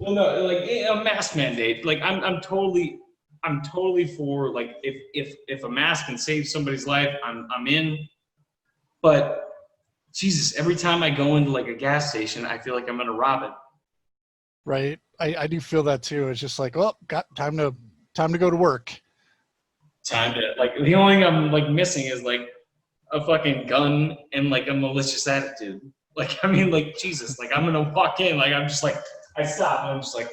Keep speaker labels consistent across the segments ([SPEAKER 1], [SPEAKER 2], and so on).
[SPEAKER 1] Well, no, like a mask mandate. Like I'm totally for like if a mask can save somebody's life, I'm in. But Jesus, every time I go into like a gas station, I feel like I'm gonna rob it.
[SPEAKER 2] Right. I do feel that too. It's just like, oh, got time to go to work.
[SPEAKER 1] Time to like the only thing I'm like missing is like a fucking gun and like a malicious attitude. Like I mean, like Jesus, like I'm gonna walk in, like I'm just like I stop and I'm just like.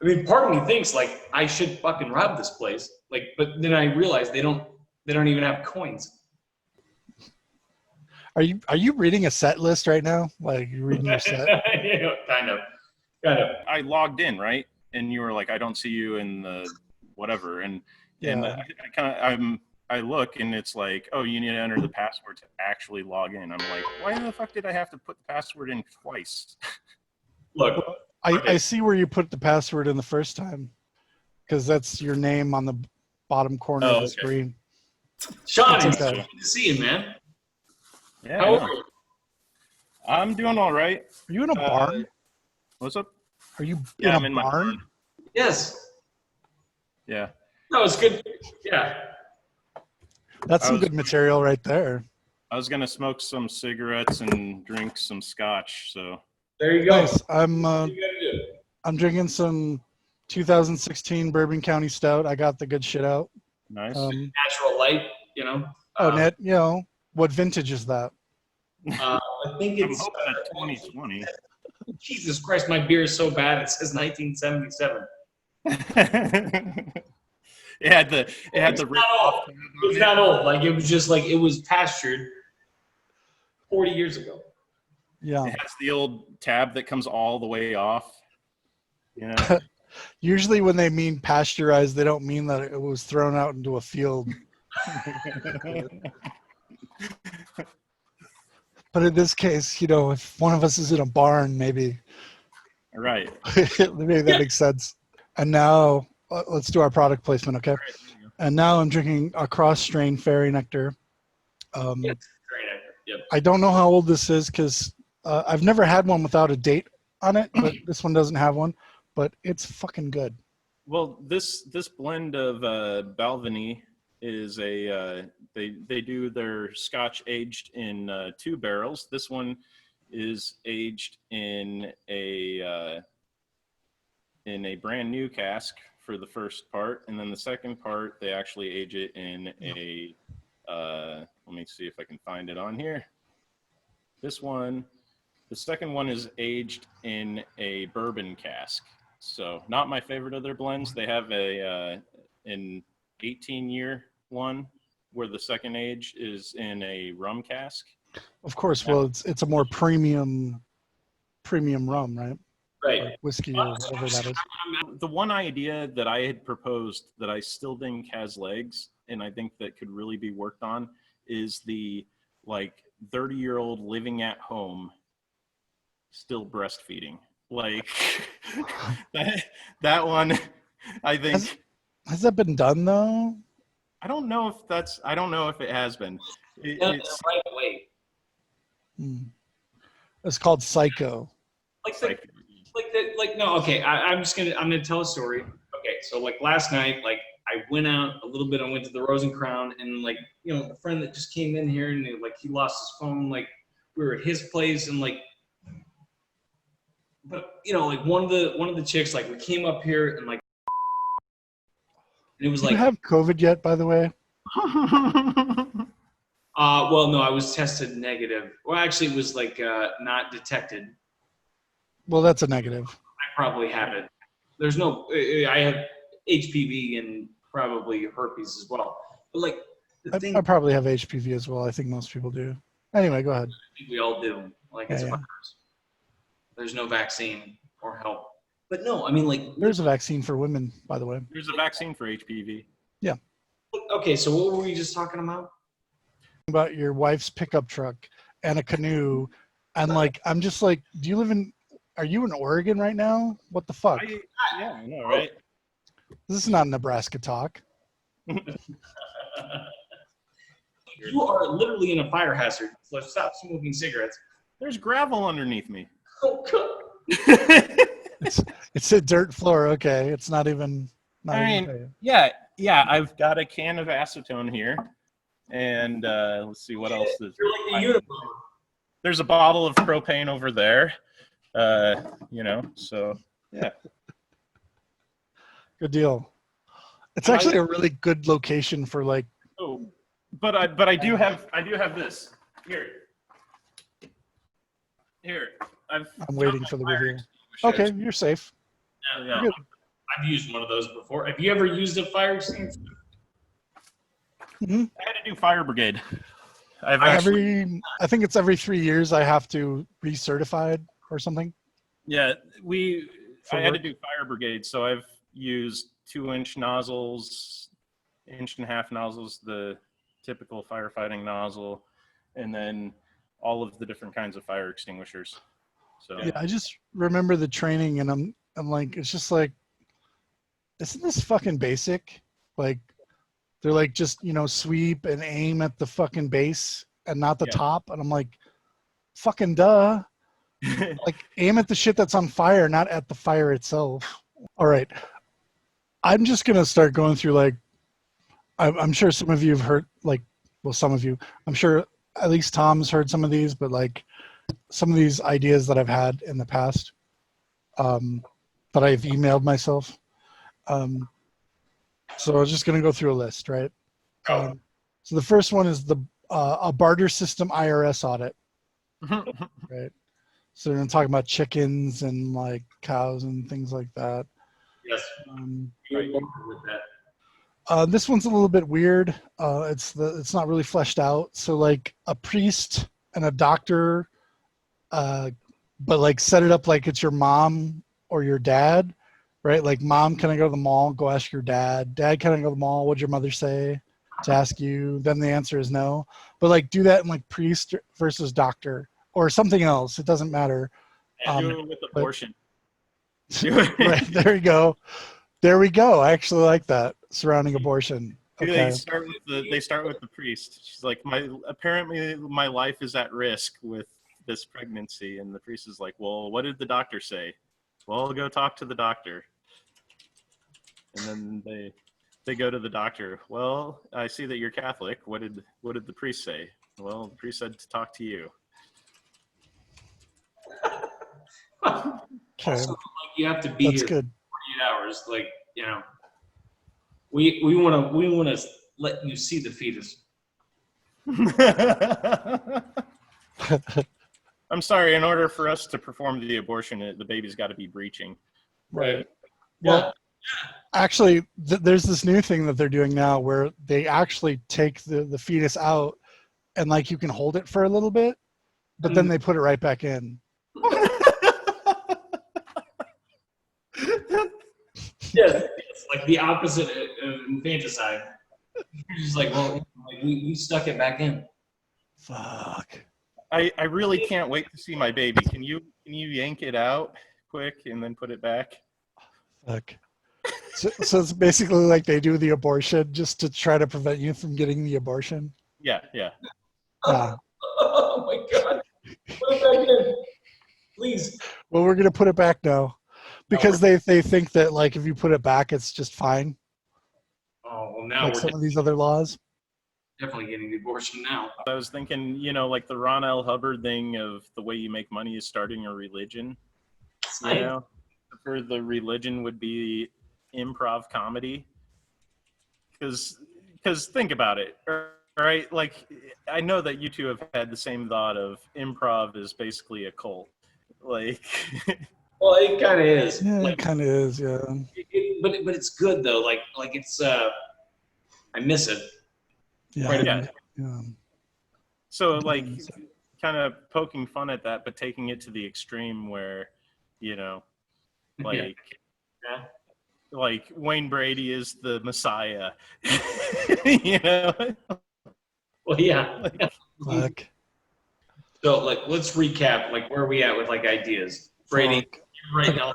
[SPEAKER 1] I mean, part of me thinks like I should fucking rob this place. Like, but then I realize they don't even have coins.
[SPEAKER 2] Are you reading a set list right now? Like you reading your set?
[SPEAKER 1] Yeah, kind of.
[SPEAKER 3] I logged in, right? And you were like, I don't see you in the whatever. And I look and it's like, oh, you need to enter the password to actually log in. I'm like, why the fuck did I have to put the password in twice?
[SPEAKER 1] Look,
[SPEAKER 2] I see where you put the password in the first time, because that's your name on the bottom corner of the screen.
[SPEAKER 1] Sean, it's good to see you, man.
[SPEAKER 3] Yeah. How are you? I'm doing all right.
[SPEAKER 2] Are you in a barn?
[SPEAKER 3] What's up?
[SPEAKER 2] Are you in a barn?
[SPEAKER 1] Yes.
[SPEAKER 3] Yeah.
[SPEAKER 1] No, it's good. Yeah.
[SPEAKER 2] That's some good material right there.
[SPEAKER 3] I was gonna smoke some cigarettes and drink some scotch. So
[SPEAKER 1] there you go.
[SPEAKER 2] Nice. I'm drinking some 2016 Bourbon County Stout. I got the good shit out.
[SPEAKER 3] Nice.
[SPEAKER 1] Natural light, you know.
[SPEAKER 2] You know, what vintage is that?
[SPEAKER 1] I think it's
[SPEAKER 3] 2020.
[SPEAKER 1] Jesus Christ, my beer is so bad. It says 1977.
[SPEAKER 3] It had the rip off.
[SPEAKER 1] It's not old. Like it was just like it was pastured 40 years ago.
[SPEAKER 2] Yeah.
[SPEAKER 3] It has the old tab that comes all the way off. You know.
[SPEAKER 2] Usually when they mean pasteurized, they don't mean that it was thrown out into a field. But in this case, you know, if one of us is in a barn, maybe.
[SPEAKER 3] Right.
[SPEAKER 2] Maybe that makes sense. And now let's do our product placement, okay? And now I'm drinking a cross-strain Fairy Nectar.
[SPEAKER 1] Fairy Nectar. Yep.
[SPEAKER 2] I don't know how old this is because I've never had one without a date on it, but this one doesn't have one. But it's fucking good.
[SPEAKER 3] Well, this blend of Balvenie is they do their Scotch aged in 2 barrels. This one is aged in a brand new cask for the first part, and then the second part they actually age it in a let me see if I can find it on here. This one, the second one is aged in a bourbon cask. So not my favorite of their blends. They have an 18-year one where the second age is in a rum cask.
[SPEAKER 2] Of course. Well, it's a more premium rum, right?
[SPEAKER 1] Right.
[SPEAKER 2] Or whiskey or whatever that is.
[SPEAKER 3] The one idea that I had proposed that I still think has legs and I think that could really be worked on is the like 30-year-old living at home still breastfeeding. Like that one, I think.
[SPEAKER 2] Has that been done though?
[SPEAKER 3] I don't know if it has been. It's
[SPEAKER 1] the right way.
[SPEAKER 2] It's called Psycho.
[SPEAKER 1] I'm gonna tell a story. Okay, so like last night, like I went out a little bit. I went to the Rose and Crown, and like a friend that just came in here, and like he lost his phone. Like we were at his place, and like. But like one of the chicks, like we came up here and like, and it was like.
[SPEAKER 2] Do you have COVID yet, by the way?
[SPEAKER 1] Well, no, I was tested negative. Well, actually, it was like not detected.
[SPEAKER 2] Well, that's a negative.
[SPEAKER 1] I probably have it. There's no. I have HPV and probably herpes as well. But like the thing,
[SPEAKER 2] I probably have HPV as well. I think most people do. Anyway, go ahead.
[SPEAKER 1] I think we all do. Like it's a virus. There's no vaccine or help. But no, I mean like
[SPEAKER 2] there's a vaccine for women, by the way.
[SPEAKER 3] There's a vaccine for HPV.
[SPEAKER 2] Yeah.
[SPEAKER 1] Okay, so what were we just talking about?
[SPEAKER 2] About your wife's pickup truck and a canoe, and like I'm just like, are you in Oregon right now? What the fuck?
[SPEAKER 3] Yeah, I know, right?
[SPEAKER 2] This is not Nebraska talk.
[SPEAKER 1] You are literally in a fire hazard, so stop smoking cigarettes.
[SPEAKER 3] There's gravel underneath me.
[SPEAKER 1] Oh, God.
[SPEAKER 2] It's a dirt floor. Okay, it's not even.
[SPEAKER 3] I mean, yeah. I've got a can of acetone here, and let's see what else.
[SPEAKER 1] You're like the Unabomber.
[SPEAKER 3] There's a bottle of propane over there. So yeah.
[SPEAKER 2] Good deal. It's actually a really good location for like.
[SPEAKER 3] Oh, but I do have this here. I'm
[SPEAKER 2] waiting for the review. Okay, you're safe.
[SPEAKER 1] Yeah. I've used one of those before. Have you ever used a fire extinguisher?
[SPEAKER 2] Mm-hmm.
[SPEAKER 3] I had to do fire brigade.
[SPEAKER 2] I think it's every 3 years I have to recertified or something.
[SPEAKER 3] Yeah, I had to do fire brigade, so I've used 2-inch nozzles, 1.5-inch nozzles, the typical firefighting nozzle, and then all of the different kinds of fire extinguishers. So
[SPEAKER 2] yeah, I just remember the training, and I'm like, it's just like, isn't this fucking basic? Like, they're like, just sweep and aim at the fucking base and not the top, and I'm like, fucking duh. Like, aim at the shit that's on fire, not at the fire itself. All right, I'm just gonna start going through like, I'm sure some of you have heard some of you. I'm sure at least Tom's heard some of these, but like some of these ideas that I've had in the past, that I've emailed myself. So I was just gonna go through a list, right? So the first one is a barter system IRS audit, right? So we're gonna talk about chickens and like cows and things like that.
[SPEAKER 1] Yes.
[SPEAKER 3] Right.
[SPEAKER 1] With that.
[SPEAKER 2] This one's a little bit weird. It's not really fleshed out. So like a priest and a doctor, but like set it up like it's your mom or your dad, right? Like, mom, can I go to the mall? Go ask your dad. Dad, can I go to the mall? What'd your mother say to ask you? Then the answer is no. But like, do that in like priest versus doctor or something else. It doesn't matter.
[SPEAKER 3] And do it with abortion.
[SPEAKER 2] Right, there you go. There we go. I actually like that, surrounding abortion. Okay.
[SPEAKER 3] They start with the priest. She's like, apparently my life is at risk with this pregnancy, and the priest is like, well, what did the doctor say? Well, go talk to the doctor. And then they go to the doctor. Well, I see that you're Catholic. What did the priest say? Well, the priest said to talk to you.
[SPEAKER 2] Okay.
[SPEAKER 1] Also, like, you have to be
[SPEAKER 2] That's
[SPEAKER 1] here
[SPEAKER 2] good.
[SPEAKER 1] 48 hours. Like, we want to let you see the fetus.
[SPEAKER 3] I'm sorry. In order for us to perform the abortion, the baby's got to be breaching.
[SPEAKER 2] Right. Well, actually, there's this new thing that they're doing now where they actually take the fetus out and like you can hold it for a little bit, but then they put it right back in.
[SPEAKER 1] Yes, it's like the opposite of infanticide. You're just like, well, we stuck it back in.
[SPEAKER 2] Fuck.
[SPEAKER 3] I really can't wait to see my baby. Can you yank it out quick and then put it back?
[SPEAKER 2] Fuck. So it's basically like they do the abortion just to try to prevent you from getting the abortion.
[SPEAKER 3] Yeah.
[SPEAKER 1] Oh my God! Put it back in, please.
[SPEAKER 2] Well, we're gonna put it back now because they think that like if you put it back, it's just fine.
[SPEAKER 1] Oh well, now
[SPEAKER 2] Like
[SPEAKER 1] we're
[SPEAKER 2] some of these other laws.
[SPEAKER 1] definitely getting the abortion now.
[SPEAKER 3] I was thinking, like the Ron L. Hubbard thing of the way you make money is starting a religion.
[SPEAKER 1] Nice.
[SPEAKER 3] For the religion would be improv comedy. Because think about it, right? Like, I know that you two have had the same thought of improv is basically a cult. Like,
[SPEAKER 1] Well, it kind of is.
[SPEAKER 2] Yeah,
[SPEAKER 1] Like,
[SPEAKER 2] it kind of is. Yeah.
[SPEAKER 1] but it's good though. Like it's I miss it.
[SPEAKER 2] Yeah.
[SPEAKER 3] So like, kind of poking fun at that, but taking it to the extreme where, like,
[SPEAKER 1] Yeah.
[SPEAKER 3] like Wayne Brady is the Messiah.
[SPEAKER 1] Well, yeah.
[SPEAKER 2] Fuck.
[SPEAKER 1] So like, let's recap. Like, where are we at with like ideas? Brady, right now.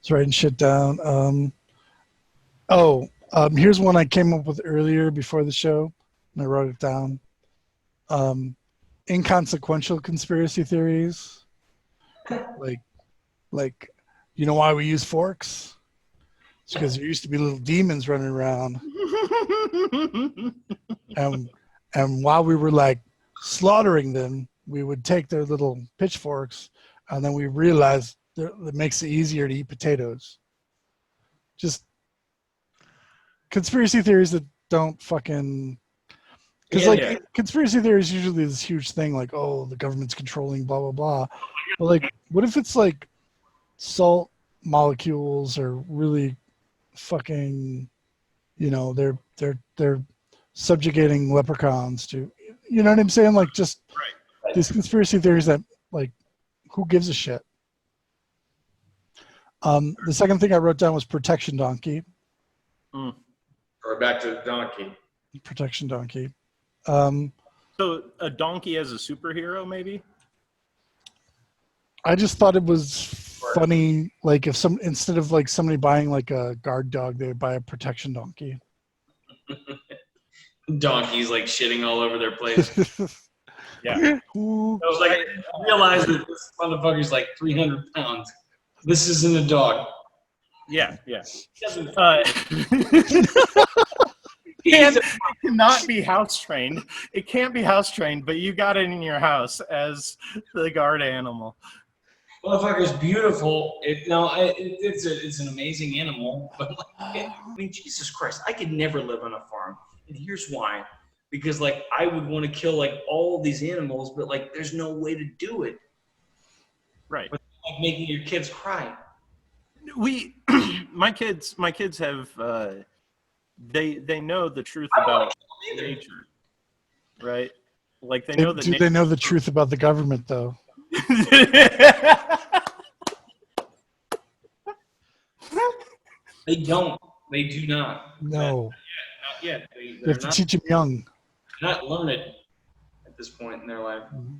[SPEAKER 2] It's writing shit down. Here's one I came up with earlier before the show, and I wrote it down. inconsequential conspiracy theories, like you know why we use forks? It's because there used to be little demons running around, and while we were like slaughtering them, we would take their little pitchforks, and then we realized that it makes it easier to eat potatoes. Just conspiracy theories that don't fucking. Because conspiracy theory is usually this huge thing, like, oh, the government's controlling blah blah blah. But like, what if it's like salt molecules are really fucking, you know, they're subjugating leprechauns to, you know what I'm saying? Like, just these conspiracy theories that, like, who gives a shit? The second thing I wrote down was protection donkey.
[SPEAKER 1] Or back to the donkey.
[SPEAKER 2] Protection donkey.
[SPEAKER 3] So a donkey as a superhero, maybe?
[SPEAKER 2] I just thought it was funny, like if instead of like somebody buying like a guard dog, they would buy a protection donkey.
[SPEAKER 1] Donkeys like shitting all over their place.
[SPEAKER 3] Yeah.
[SPEAKER 1] I was like, I realized that this motherfucker's like 300 pounds. This isn't a dog.
[SPEAKER 3] Yeah, yeah.
[SPEAKER 1] It
[SPEAKER 3] It cannot be house trained. It can't be house trained, but you got it in your house as the guard animal.
[SPEAKER 1] motherfucker's beautiful. It's an amazing animal. But like, I mean, Jesus Christ, I could never live on a farm, and here's why: because like I would want to kill like all these animals, but like there's no way to do it.
[SPEAKER 3] Right.
[SPEAKER 1] But, like making your kids cry.
[SPEAKER 3] My kids have they know the truth about nature, right? Like they know that.
[SPEAKER 2] Do they know the truth about the government though?
[SPEAKER 1] They don't. They do not.
[SPEAKER 2] No.
[SPEAKER 1] Not yet.
[SPEAKER 2] You have to teach them young.
[SPEAKER 1] Not learn it at this point in their life.
[SPEAKER 2] Mm-hmm.